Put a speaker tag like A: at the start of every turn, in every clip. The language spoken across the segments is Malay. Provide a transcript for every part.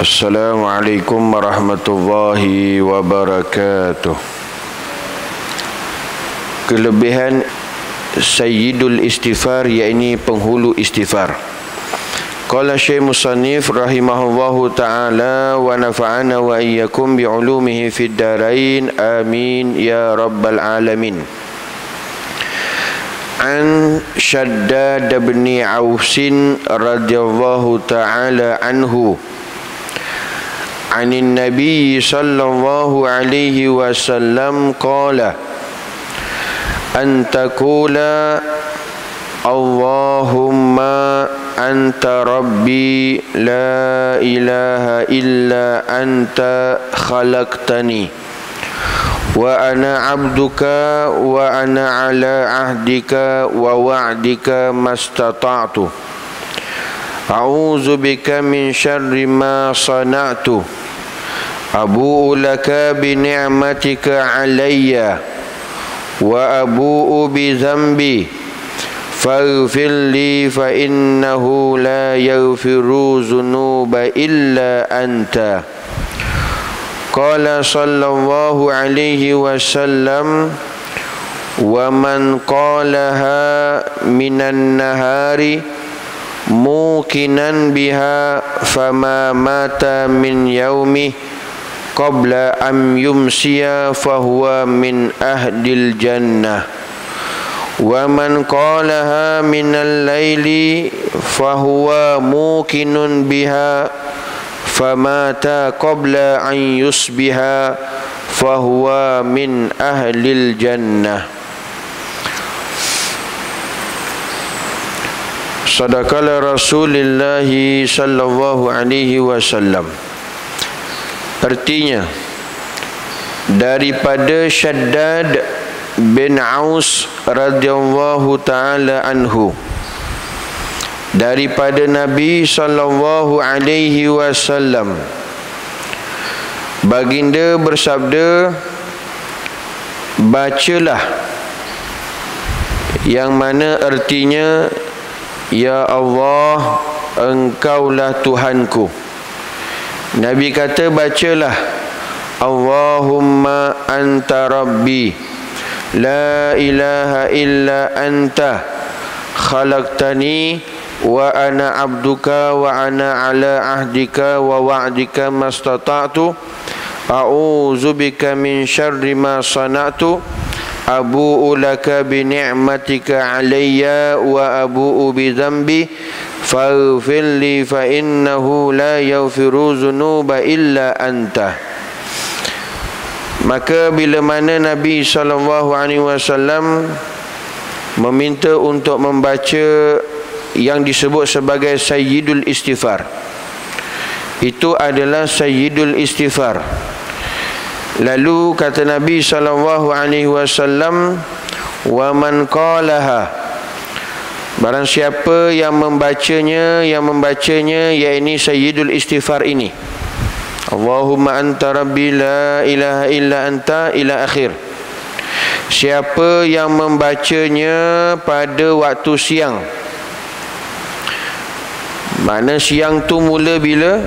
A: Assalamualaikum warahmatullahi wabarakatuh. Kelebihan Sayyidul Istighfar, yakni penghulu istighfar. Qala Syekh Musannif rahimahullahu ta'ala wa nafa'ana wa iyyakum bi'ulumihi fid darain amin ya rabbal alamin. An Shaddad bin Ausin radhiyallahu ta'ala anhu anin Nabi sallallahu alaihi wasallam qala an taqula Allahumma anta rabbi la ilaha illa anta khalaqtani wa ana abduka wa ana ala ahdika wa wa'dika mastata'tu a'udzu bika min syarri ma sana'tu abu'u laka bi ni'matika alayya wa abu'u bi dhanbi faghfir li fa innahu la yaghfiru dhunuba illa anta. Qala sallallahu alaihi wasallam wa man qalaha minan nahari mukinan biha fama mata min yaumi qabla am yumsiya fahuwa min ahlil jannah wa man qalaha minal laili fahuwa mukinun biha famata qabla an yusbiha fahuwa min ahlil jannah. Sadaqala Rasulullah sallallahu alaihi wasallam. Artinya, daripada Shaddad bin Aus radhiyallahu ta'ala anhu, daripada Nabi sallallahu alaihi wasallam, baginda bersabda, bacalah, yang mana artinya, ya Allah, engkaulah Tuhanku. Nabi kata, bacalah, Allahumma anta rabbi la ilaha illa anta khalaqtani wa ana abduka wa ana ala ahdika wa wa'dika mastata'tu a'udzu bika min syarri ma sana'tu abu'u laka bi ni'matika alayya wa abu'u bi dhanbi faghfir li fa innahu la yaghfiru dhunuba illa anta. Maka bila mana Nabi SAW meminta untuk membaca yang disebut sebagai Sayyidul Istighfar, itu adalah Sayyidul Istighfar. Lalu kata Nabi SAW, wa man qalaha, barang siapa yang membacanya yakni Sayyidul Istighfar ini, Allahumma anta rabbi la ilaha illa anta ila akhir. Siapa yang membacanya pada waktu siang, mana siang tu mula bila?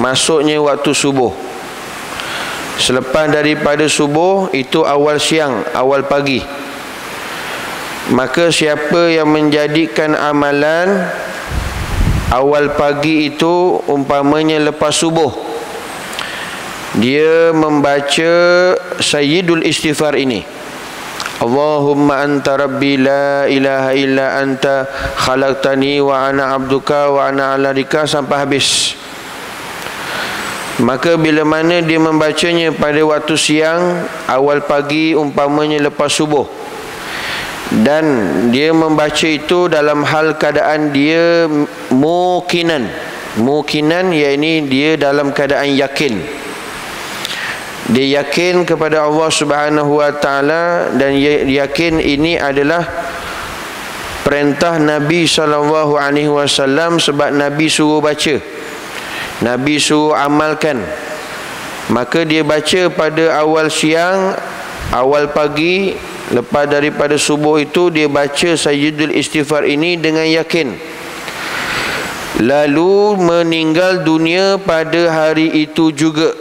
A: Masuknya waktu subuh. Selepas daripada subuh, itu awal siang, awal pagi. Maka siapa yang menjadikan amalan awal pagi itu, umpamanya lepas subuh, dia membaca Sayyidul Istighfar ini, Allahumma anta rabbi la ilaha illa anta khalaqtani wa ana abduka wa ana ala ahdika, sampai habis. Maka bila mana dia membacanya pada waktu siang, awal pagi, umpamanya lepas subuh, dan dia membaca itu dalam hal keadaan dia mukinan, yakni dia dalam keadaan yakin. Dia yakin kepada Allah Subhanahu wa ta'ala, dan yakin ini adalah perintah Nabi sallallahu alaihi wasallam, sebab Nabi suruh baca, Nabi suruh amalkan. Maka dia baca pada awal siang, awal pagi, lepas daripada subuh itu dia baca Sayyidul Istighfar ini dengan yakin. lalu meninggal dunia pada hari itu juga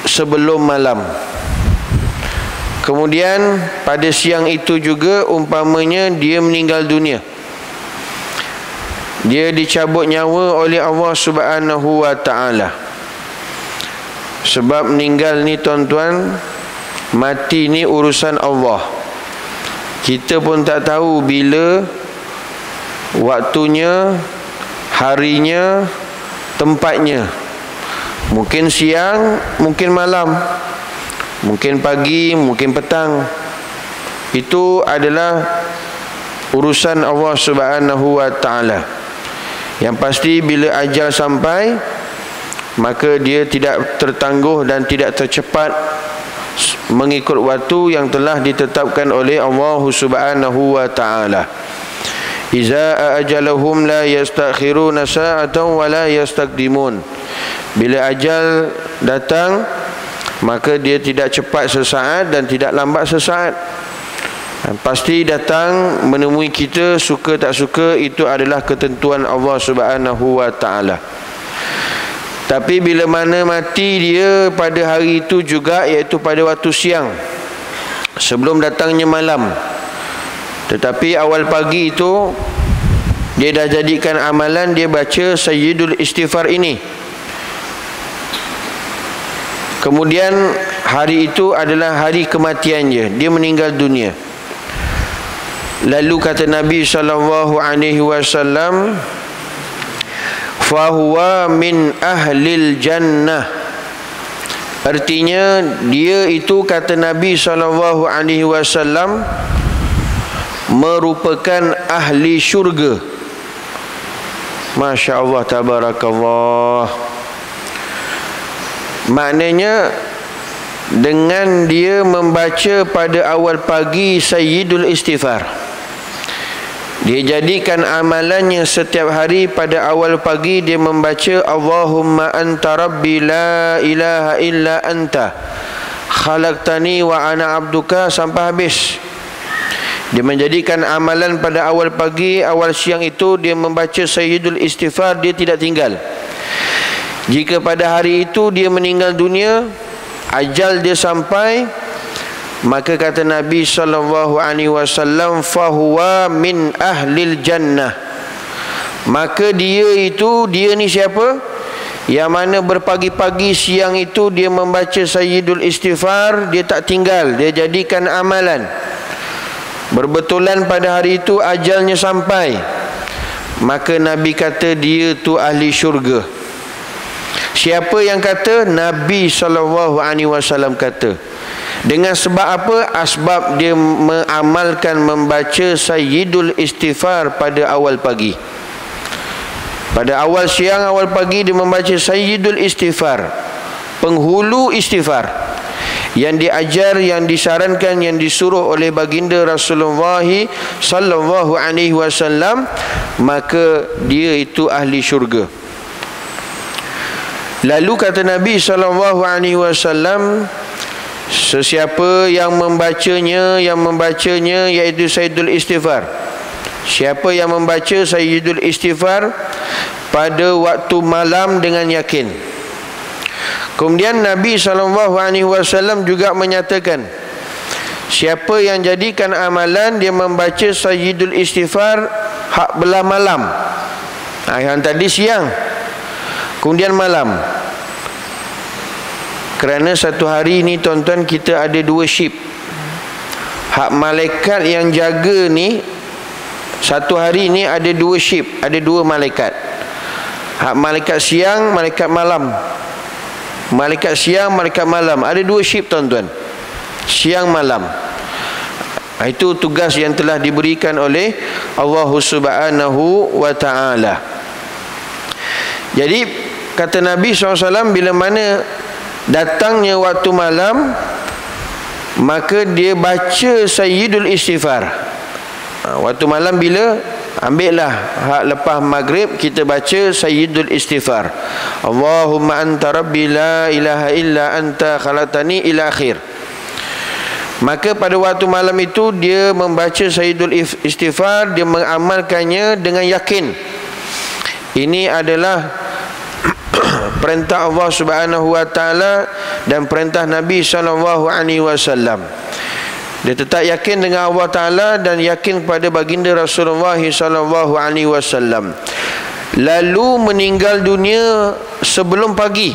A: sebelum malam. Kemudian pada siang itu juga umpamanya dia meninggal dunia, dia dicabut nyawa oleh Allah Subhanahu wa ta'ala. Sebab meninggal ni tuan-tuan, mati ni urusan Allah. Kita pun tak tahu bila waktunya, harinya, tempatnya. Mungkin siang, mungkin malam, mungkin pagi, mungkin petang. Itu adalah urusan Allah Subhanahu wa ta'ala. Yang pasti bila ajal sampai, maka dia tidak tertangguh dan tidak tercepat mengikut waktu yang telah ditetapkan oleh Allah Subhanahu wa ta'ala. Iza ajalahum la yastakhiruna sa'atan wa la yastaqdimun. Bila ajal datang, maka dia tidak cepat sesaat dan tidak lambat sesaat. Pasti datang menemui kita, suka tak suka, itu adalah ketentuan Allah Subhanahu wa ta'ala. Tapi bila mana mati dia pada hari itu juga, iaitu pada waktu siang sebelum datangnya malam. Tetapi awal pagi itu dia dah jadikan amalan, dia baca Sayyidul Istighfar ini. Kemudian hari itu adalah hari kematiannya, dia meninggal dunia. Lalu kata Nabi SAW, fahuwa min ahlil jannah. Artinya dia itu, kata Nabi SAW, merupakan ahli syurga. Masya Allah, tabarakallah. Maknanya dengan dia membaca pada awal pagi Sayyidul Istighfar, dia jadikan amalannya setiap hari pada awal pagi dia membaca Allahumma anta rabbi la ilaha illa anta khalaqtani wa ana abduka sampai habis. Dia menjadikan amalan pada awal pagi, awal siang itu dia membaca Sayyidul Istighfar, dia tidak tinggal. Jika pada hari itu dia meninggal dunia, ajal dia sampai, maka kata Nabi SAW, fahuwa min ahlil jannah. Maka dia itu, dia ni siapa? Yang mana berpagi-pagi siang itu dia membaca Sayyidul Istighfar, dia tak tinggal, dia jadikan amalan. Berbetulan pada hari itu ajalnya sampai, maka Nabi kata dia tu ahli syurga. Siapa yang kata? Nabi SAW kata. Dengan sebab apa? Asbab dia mengamalkan membaca Sayyidul Istighfar pada awal pagi. Pada awal siang, awal pagi dia membaca Sayyidul Istighfar, penghulu istighfar, yang diajar, yang disarankan, yang disuruh oleh baginda Rasulullah SAW, maka dia itu ahli syurga. Lalu kata Nabi SAW, sesiapa yang membacanya iaitu Sayyidul Istighfar, siapa yang membaca Sayyidul Istighfar pada waktu malam dengan yakin. Kemudian Nabi SAW juga menyatakan, siapa yang jadikan amalan dia membaca Sayyidul Istighfar hak belah malam, yang tadi siang, kemudian malam. Kerana satu hari ni tuan-tuan, kita ada dua shift. Hak malaikat yang jaga ni, satu hari ni ada dua shift, ada dua malaikat. Hak malaikat siang, malaikat malam. Malaikat siang, malaikat malam. Ada dua shift tuan-tuan, siang malam. Itu tugas yang telah diberikan oleh Allah Subhanahu wa ta'ala. Jadi kata Nabi SAW, bila mana datangnya waktu malam, maka dia baca Sayyidul Istighfar. Waktu malam bila? Ambillah hak lepas maghrib, kita baca Sayyidul Istighfar. Allahumma anta rabbi la ilaha illa anta khalaqtani ila akhir. Maka pada waktu malam itu dia membaca Sayyidul Istighfar, dia mengamalkannya dengan yakin. Ini adalah perintah Allah Subhanahu wa taala dan perintah Nabi sallallahu alaihi wasallam. Dia tetap yakin dengan Allah taala dan yakin kepada baginda Rasulullah sallallahu alaihi wasallam. Lalu meninggal dunia sebelum pagi.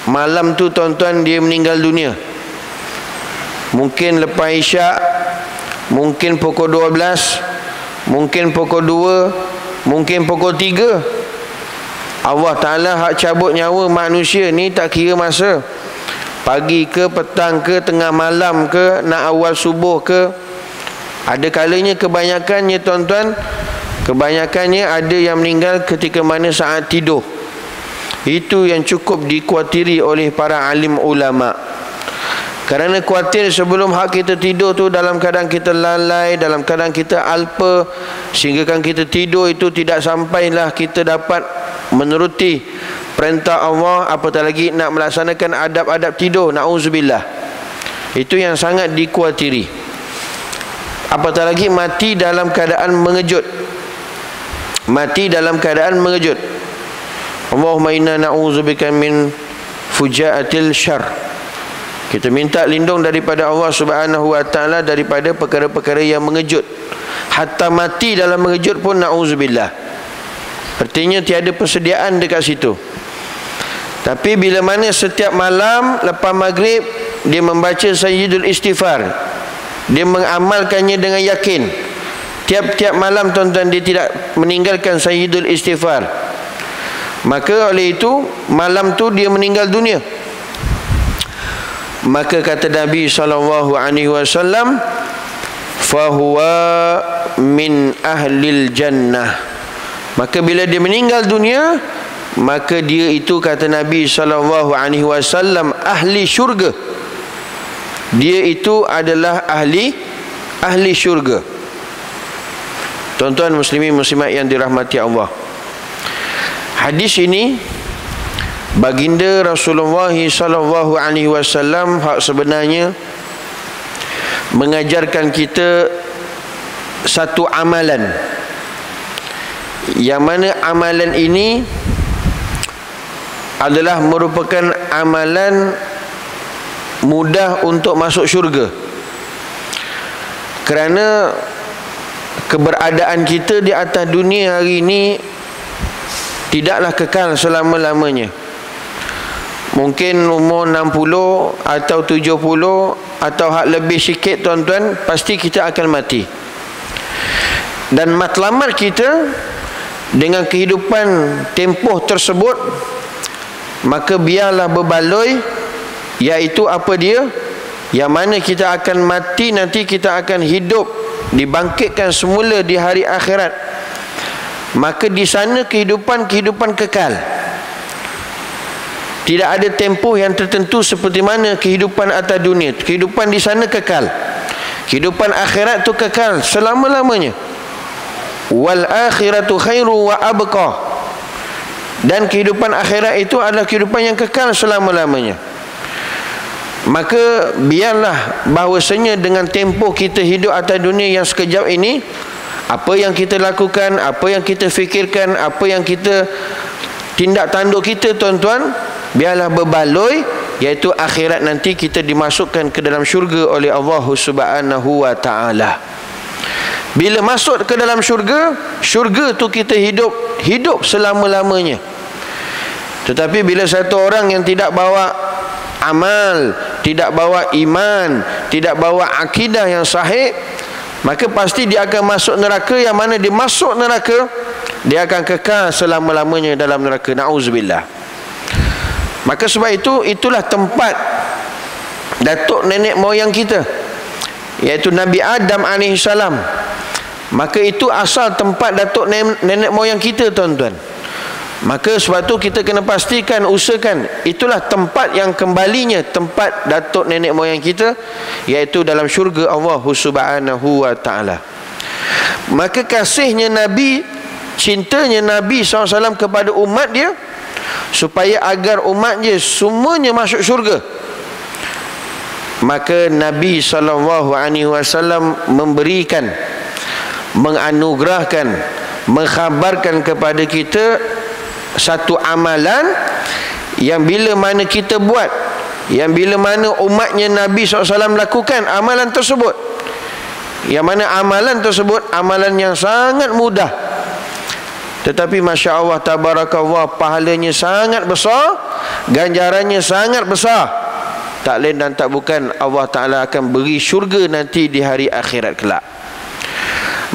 A: Malam tu tuan-tuan dia meninggal dunia. Mungkin lepas Isyak, mungkin pukul 12, mungkin pukul 2, mungkin pukul 3. Allah Ta'ala hak cabut nyawa manusia ni tak kira masa. Pagi ke, petang ke, tengah malam ke, nak awal subuh ke. Ada kalanya kebanyakannya tuan-tuan, kebanyakannya ada yang meninggal ketika mana saat tidur. Itu yang cukup dikhawatiri oleh para alim ulama. Kerana khawatir sebelum hak kita tidur tu dalam keadaan kita lalai, dalam keadaan kita alpa, sehingga kan kita tidur itu tidak sampailah kita dapat menuruti perintah Allah, apatah lagi nak melaksanakan adab-adab tidur. Na'udzubillah. Itu yang sangat dikhawatiri. Apatah lagi mati dalam keadaan mengejut. Mati dalam keadaan mengejut. Allahumma inna na'udzubika min fujaatil syarr. Kita minta lindung daripada Allah Subhanahu wa taala daripada perkara-perkara yang mengejut. Hatta mati dalam mengejut pun na'udzubillah. Artinya tiada persediaan dekat situ. Tapi bila mana setiap malam lepas maghrib dia membaca sayyidul istighfar, dia mengamalkannya dengan yakin. Tiap-tiap malam tuan-tuan dia tidak meninggalkan sayyidul istighfar, maka oleh itu malam tu dia meninggal dunia. Maka kata Nabi SAW, fahuwa min ahlil jannah. Maka bila dia meninggal dunia, maka dia itu kata Nabi SAW ahli syurga. Dia itu adalah ahli syurga. Tuan-tuan muslimin muslimat yang dirahmati Allah, hadis ini baginda Rasulullah SAW hak sebenarnya mengajarkan kita satu amalan, yang mana amalan ini adalah merupakan amalan mudah untuk masuk syurga. Kerana keberadaan kita di atas dunia hari ini tidaklah kekal selama-lamanya. Mungkin umur 60 atau 70 atau hak lebih sikit tuan-tuan, pasti kita akan mati. Dan matlamat kita dengan kehidupan tempoh tersebut, maka biarlah berbaloi, iaitu apa dia? Yang mana kita akan mati, nanti kita akan hidup, dibangkitkan semula di hari akhirat. Maka di sana kehidupan kekal. Tidak ada tempoh yang tertentu seperti mana kehidupan atas dunia. Kehidupan di sana kekal. Kehidupan akhirat tu kekal selama-lamanya. Wal akhiratu khairu wa abqa. Dan kehidupan akhirat itu adalah kehidupan yang kekal selama-lamanya. Maka biarlah bahawasanya dengan tempoh kita hidup atas dunia yang sekejap ini, apa yang kita lakukan, apa yang kita fikirkan, apa yang kita tindak tanduk kita tuan-tuan, biarlah berbaloi, iaitu akhirat nanti kita dimasukkan ke dalam syurga oleh Allah Subhanahu wa taala. Bila masuk ke dalam syurga, syurga tu kita hidup selama-lamanya. Tetapi bila satu orang yang tidak bawa amal, tidak bawa iman, tidak bawa akidah yang sahih, maka pasti dia akan masuk neraka, yang mana dia masuk neraka, dia akan kekal selama-lamanya dalam neraka. Na'udzubillah. Maka sebab itu, itulah tempat datuk nenek moyang kita, iaitu Nabi Adam AS. Maka itu asal tempat datuk nenek moyang kita tuan-tuan. Maka sebab tu kita kena pastikan, usahakan itulah tempat yang kembalinya, tempat datuk nenek moyang kita, iaitu dalam syurga Allah Subhanahu wa taala. Maka kasihnya Nabi, cintanya Nabi SAW kepada umat dia, supaya agar umat dia semuanya masuk syurga, maka Nabi SAW memberikan, menganugerahkan mengkhabarkan kepada kita satu amalan yang bila mana kita buat, yang bila mana umatnya Nabi SAW lakukan amalan tersebut, yang mana amalan tersebut amalan yang sangat mudah, tetapi Masya Allah tabarakallah, pahalanya sangat besar, ganjarannya sangat besar. Tak lain dan tak bukan Allah Ta'ala akan beri syurga nanti di hari akhirat kelak.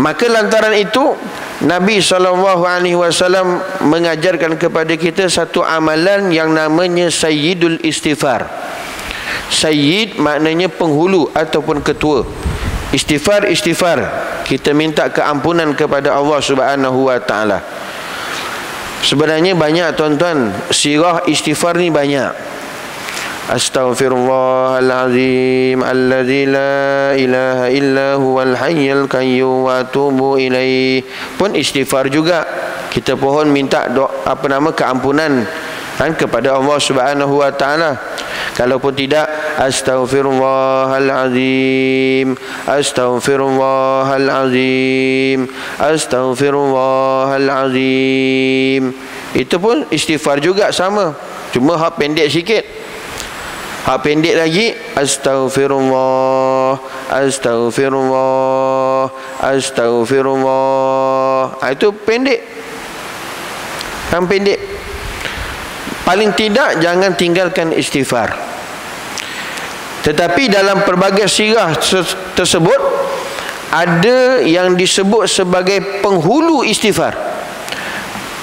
A: Maka lantaran itu Nabi SAW mengajarkan kepada kita satu amalan yang namanya Sayyidul Istighfar. Sayyid maknanya penghulu ataupun ketua. Istighfar, istighfar, kita minta keampunan kepada Allah Subhanahu wa Ta'ala. Sebenarnya banyak tuan-tuan, sirah istighfar ni banyak. Astaghfirullahalazim alladzi la ilaha illa huwal hayyul qayyum wa atubu ilaih. Pun istighfar juga. Kita pohon minta doa, keampunan kepada Allah Subhanahu wa Ta'ala. Kalaupun tidak, astaghfirullahalazim, astaghfirullahalazim, astaghfirullahalazim. Itu pun istighfar juga sama, cuma hak pendek sikit. Hak pendek lagi, astaghfirullah, astaghfirullah, astaghfirullah. Itu pendek. Yang pendek. Paling tidak jangan tinggalkan istighfar. Tetapi dalam pelbagai sirah tersebut ada yang disebut sebagai penghulu istighfar,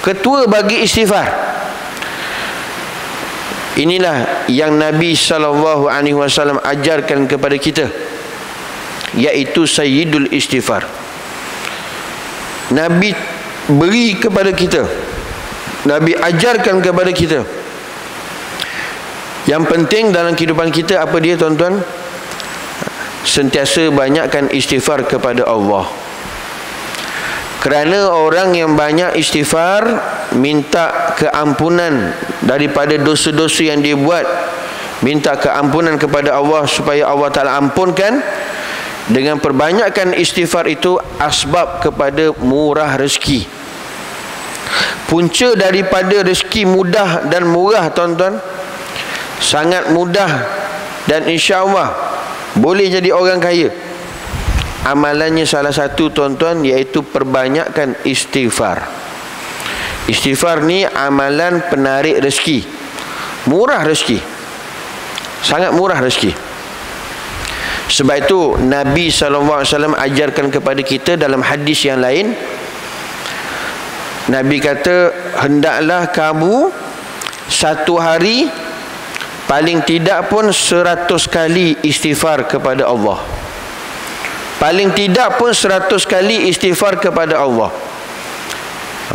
A: ketua bagi istighfar. Inilah yang Nabi SAW ajarkan kepada kita, iaitu Sayyidul Istighfar. Nabi beri kepada kita, Nabi ajarkan kepada kita. Yang penting dalam kehidupan kita apa dia tuan-tuan? Sentiasa banyakkan istighfar kepada Allah. Kerana orang yang banyak istighfar, minta keampunan daripada dosa-dosa yang dia buat, minta keampunan kepada Allah supaya Allah Ta'ala ampunkan. Dengan perbanyakkan istighfar itu asbab kepada murah rezeki. Punca daripada rezeki mudah dan murah tuan-tuan, sangat mudah, dan insya Allah boleh jadi orang kaya. Amalannya salah satu tuan-tuan, iaitu perbanyakkan istighfar. Istighfar ni amalan penarik rezeki, murah rezeki, sangat murah rezeki. Sebab itu Nabi SAW ajarkan kepada kita dalam hadis yang lain. Nabi kata, hendaklah kamu satu hari paling tidak pun 100 kali istighfar kepada Allah. Paling tidak pun 100 kali istighfar kepada Allah.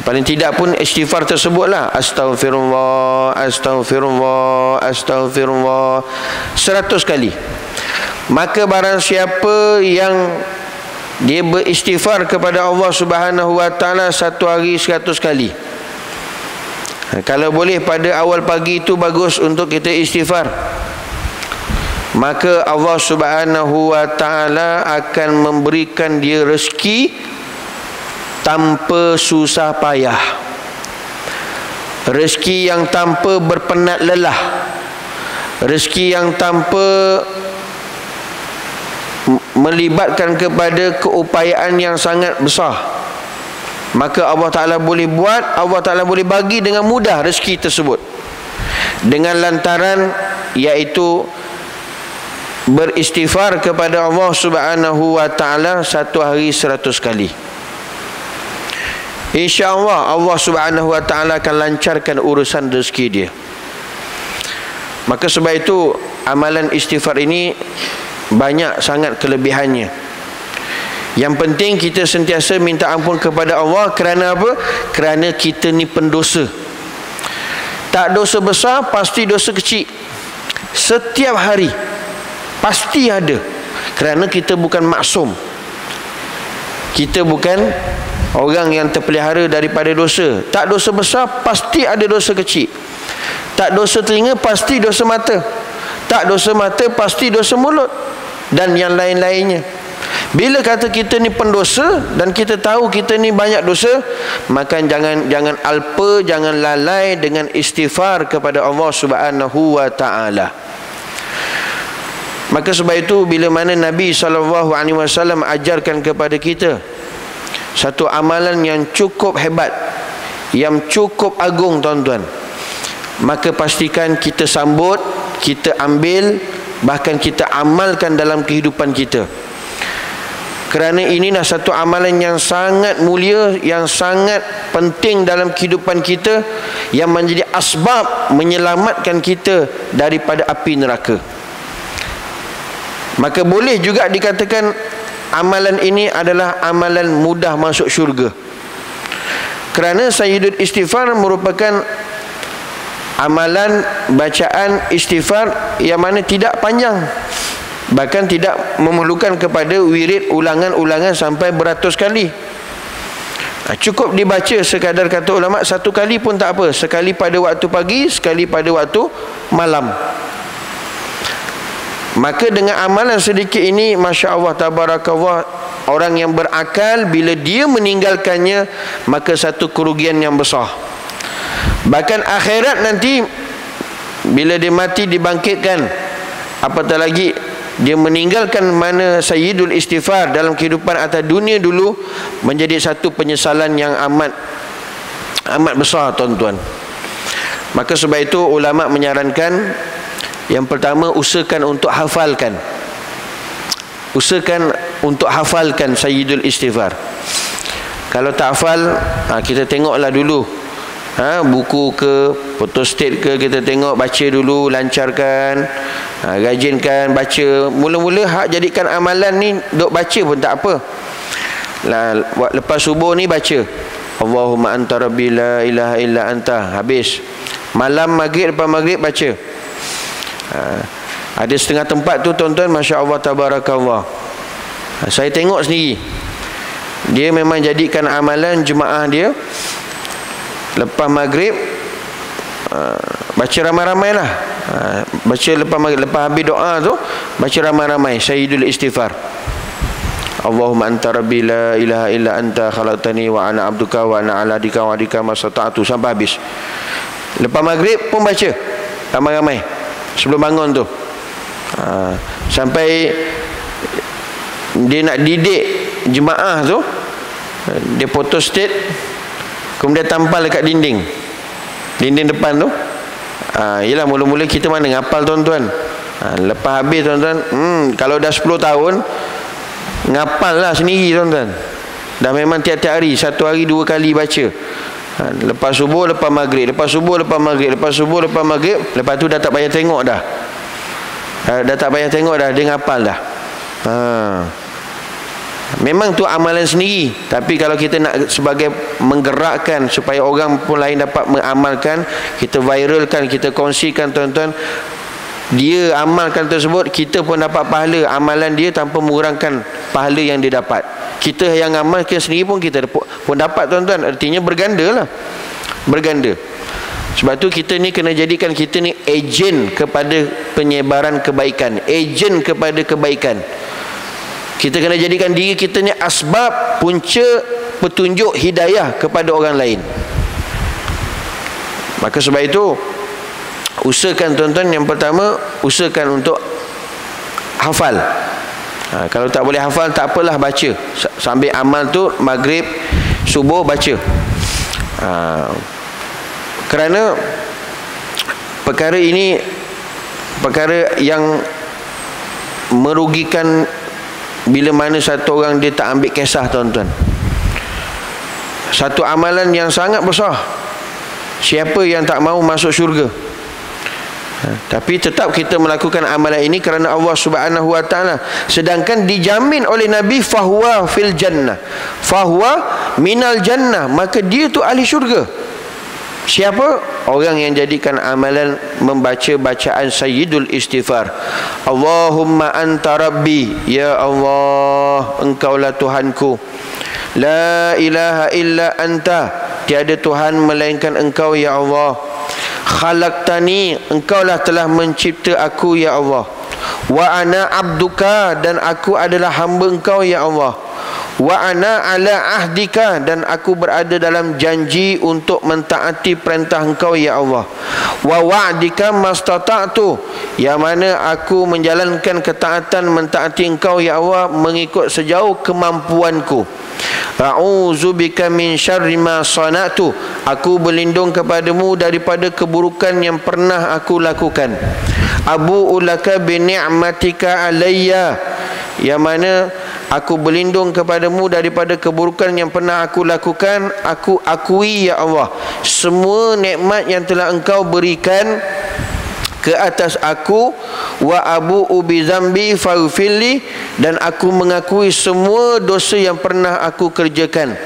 A: Paling tidak pun istighfar tersebutlah astaghfirullah, astaghfirullah, astaghfirullah 100 kali. Maka barang siapa yang dia beristighfar kepada Allah Subhanahu wa Ta'ala satu hari 100 kali. Kalau boleh pada awal pagi itu bagus untuk kita istighfar. Maka Allah Subhanahu wa Ta'ala akan memberikan dia rezeki tanpa susah payah, rezeki yang tanpa berpenat lelah, rezeki yang tanpa melibatkan kepada keupayaan yang sangat besar. Maka Allah Ta'ala boleh buat, Allah Ta'ala boleh bagi dengan mudah rezeki tersebut, dengan lantaran iaitu beristighfar kepada Allah Subhanahu wa Ta'ala satu hari 100 kali. InsyaAllah Allah Subhanahu wa Ta'ala akan lancarkan urusan rezeki dia. Maka sebab itu amalan istighfar ini banyak sangat kelebihannya. Yang penting kita sentiasa minta ampun kepada Allah. Kerana apa? Kerana kita ni pendosa. Tak dosa besar, pasti dosa kecil. Setiap hari pasti ada. Kerana kita bukan maksum. Kita bukan orang yang terpelihara daripada dosa. Tak dosa besar, pasti ada dosa kecil. Tak dosa telinga, pasti dosa mata. Tak dosa mata, pasti dosa mulut, dan yang lain-lainnya. Bila kata kita ni pendosa dan kita tahu kita ni banyak dosa, maka jangan alpa, jangan lalai dengan istighfar kepada Allah Subhanahu wa taala. Maka sebab itu bila mana Nabi SAW ajarkan kepada kita satu amalan yang cukup hebat, yang cukup agung tuan-tuan, maka pastikan kita sambut, kita ambil, bahkan kita amalkan dalam kehidupan kita. Kerana inilah satu amalan yang sangat mulia, yang sangat penting dalam kehidupan kita, yang menjadi asbab menyelamatkan kita daripada api neraka. Maka boleh juga dikatakan amalan ini adalah amalan mudah masuk syurga. Kerana Sayyidul Istighfar merupakan amalan bacaan istighfar yang mana tidak panjang, bahkan tidak memerlukan kepada wirid ulangan-ulangan sampai beratus kali. Cukup dibaca sekadar, kata ulama, satu kali pun tak apa. Sekali pada waktu pagi, sekali pada waktu malam. Maka dengan amalan sedikit ini, Masya Allah, tabarakallah, orang yang berakal bila dia meninggalkannya, maka satu kerugian yang besar. Bahkan akhirat nanti bila dia mati dibangkitkan, apatah lagi dia meninggalkan mana Sayyidul Istighfar dalam kehidupan atas dunia dulu, menjadi satu penyesalan yang amat besar tuan-tuan. Maka sebab itu ulama menyarankan, yang pertama, usahakan untuk hafalkan. Usahakan untuk hafalkan Sayyidul Istighfar. Kalau tak hafal, kita tengoklah dulu, buku ke, photostat ke, kita tengok, baca dulu, lancarkan, rajinkan baca. Mula-mula jadikan amalan ni duk baca pun tak apa. Lepas subuh ni baca Allahumma anta rabbi la ilaha illa anta, habis. Malam maghrib, lepas maghrib baca. Ada setengah tempat tu tuan-tuan, Masya Allah, tabarakallah, saya tengok sendiri, dia memang jadikan amalan jemaah dia lepas maghrib, baca ramai-ramai lah, baca lepas maghrib, lepas habis doa tu baca ramai-ramai Sayyidul Istighfar. Allahumma anta rabbi la ilaha illa anta khalaqtani wa ana abduka wa ana ala dika wa dika masata'tu, sampai habis. Lepas maghrib pun baca ramai-ramai sebelum bangun tu, sampai dia nak didik jemaah tu, dia photostat, kemudian tampal dekat dinding depan tu. Yelah, mula-mula kita mana ngapal tuan-tuan. Lepas habis tuan-tuan, kalau dah 10 tahun, ngapal lah sendiri tuan-tuan. Dah memang tiap-tiap hari, satu hari 2 kali baca. Lepas subuh, lepas maghrib, lepas subuh, lepas maghrib, lepas subuh, lepas maghrib. Lepas tu dah tak payah tengok dah. Dah tak payah tengok dah, dia ngapal dah. Memang tu amalan sendiri, tapi kalau kita nak sebagai menggerakkan supaya orang pun lain dapat mengamalkan, kita viralkan, kita kongsikan tuan-tuan, dia amalkan tersebut, kita pun dapat pahala amalan dia tanpa mengurangkan pahala yang dia dapat. Kita yang amalkan sendiri pun kita pun dapat tuan-tuan. Artinya berganda lah, berganda. Sebab tu kita ni kena jadikan kita ni ejen kepada penyebaran kebaikan, ejen kepada kebaikan. Kita kena jadikan diri kita ni asbab, punca petunjuk hidayah kepada orang lain. Maka sebab itu usahakan tuan-tuan, yang pertama, usahakan untuk hafal. Kalau tak boleh hafal, tak apalah, baca sambil amal tu, maghrib, subuh baca. Kerana perkara ini perkara yang merugikan bila mana satu orang dia tak ambil kisah tuan-tuan. Satu amalan yang sangat besar. Siapa yang tak mahu masuk syurga? Tapi tetap kita melakukan amalan ini kerana Allah Subhanahu wa taala. Sedangkan dijamin oleh Nabi, fahuwa fil jannah, fahuwa minal jannah, maka dia tu ahli syurga. Siapa? Orang yang jadikan amalan membaca bacaan Sayyidul Istighfar. Allahumma anta rabbi, ya Allah, engkaulah Tuhanku. La ilaha illa anta, tiada Tuhan melainkan engkau, ya Allah. Khalaqtani, engkaulah telah mencipta aku, ya Allah. Wa ana abduka, dan aku adalah hamba Engkau ya Allah. Wa ana ala ahdika, dan aku berada dalam janji untuk mentaati perintah Engkau ya Allah. Wa wa'dika mastata'tu, yang mana aku menjalankan ketaatan mentaati Engkau ya Allah mengikut sejauh kemampuanku. A'udzubika min syarri ma sana'tu, aku berlindung kepadamu daripada keburukan yang pernah aku lakukan. Abu'u laka bi ni'matika alayya, yang mana aku berlindung kepadamu daripada keburukan yang pernah aku lakukan. Aku akui ya Allah semua nikmat yang telah Engkau berikan ke atas aku. Wa abu'u bi dzambi faghfirli, dan aku mengakui semua dosa yang pernah aku kerjakan.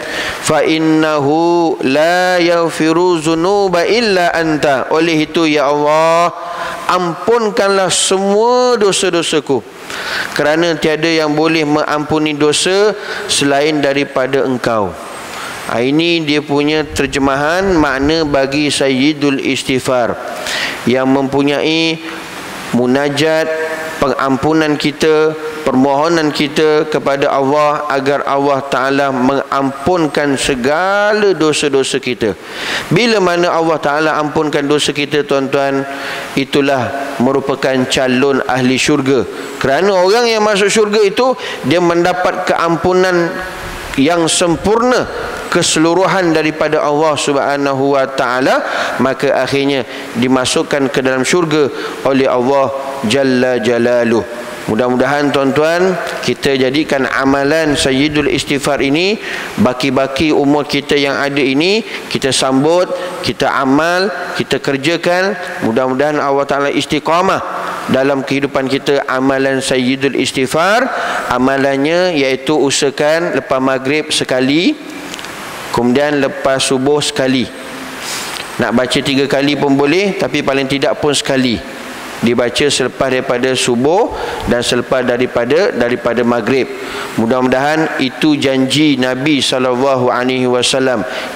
A: Fa innahu la yaghfiru dzunuba illa anta, oleh itu ya Allah ampunkanlah semua dosa-dosaku, kerana tiada yang boleh mengampuni dosa selain daripada Engkau. Ini dia punya terjemahan makna bagi Sayyidul Istighfar, yang mempunyai munajat, pengampunan kita, permohonan kita kepada Allah agar Allah Ta'ala mengampunkan segala dosa-dosa kita. Bila mana Allah Ta'ala ampunkan dosa kita, tuan-tuan, itulah merupakan calon ahli syurga. Kerana orang yang masuk syurga itu, dia mendapat keampunan yang sempurna, keseluruhan daripada Allah Subhanahu wa Ta'ala, maka akhirnya dimasukkan ke dalam syurga oleh Allah Jalla Jalaluh. Mudah-mudahan tuan-tuan kita jadikan amalan Sayyidul Istighfar ini, baki-baki umur kita yang ada ini, kita sambut, kita amal, kita kerjakan. Mudah-mudahan Allah Ta'ala istiqamah dalam kehidupan kita amalan Sayyidul Istighfar. Amalannya iaitu usahakan lepas maghrib sekali, kemudian lepas subuh sekali. Nak baca 3 kali pun boleh, tapi paling tidak pun sekali dibaca selepas daripada subuh dan selepas daripada maghrib. Mudah-mudahan itu janji Nabi SAW,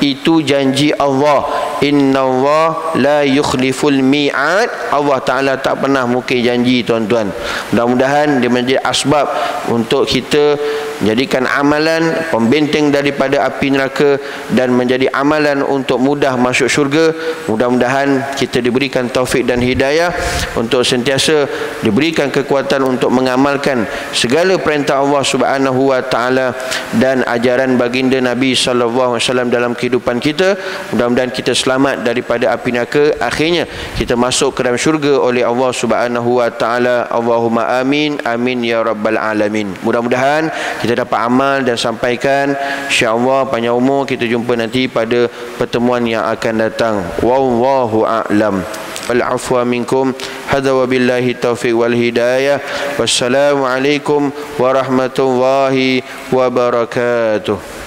A: itu janji Allah. Innallah la yukhliful mi'ad, Allah Ta'ala tak pernah mukir janji, tuan-tuan. Mudah-mudahan dia menjadi asbab untuk kita jadikan amalan pembenteng daripada api neraka dan menjadi amalan untuk mudah masuk syurga. Mudah-mudahan kita diberikan taufik dan hidayah untuk sentiasa diberikan kekuatan untuk mengamalkan segala perintah Allah Subhanahu wa Ta'ala dan ajaran baginda Nabi sallallahu alaihi wasallam dalam kehidupan kita. Mudah-mudahan kita selamat daripada api neraka, akhirnya kita masuk ke dalam syurga oleh Allah Subhanahu wa Ta'ala. Allahumma amin, amin ya rabbal alamin. Mudah-mudahan kita dapat amal dan sampaikan, insya-Allah panjang umur. Kita jumpa nanti pada pertemuan yang akan datang. Wallahu a'lam. Wal afwa minkum. Hadza wa billahi taufiq wal hidayah. Wassalamu alaikum warahmatullahi wabarakatuh.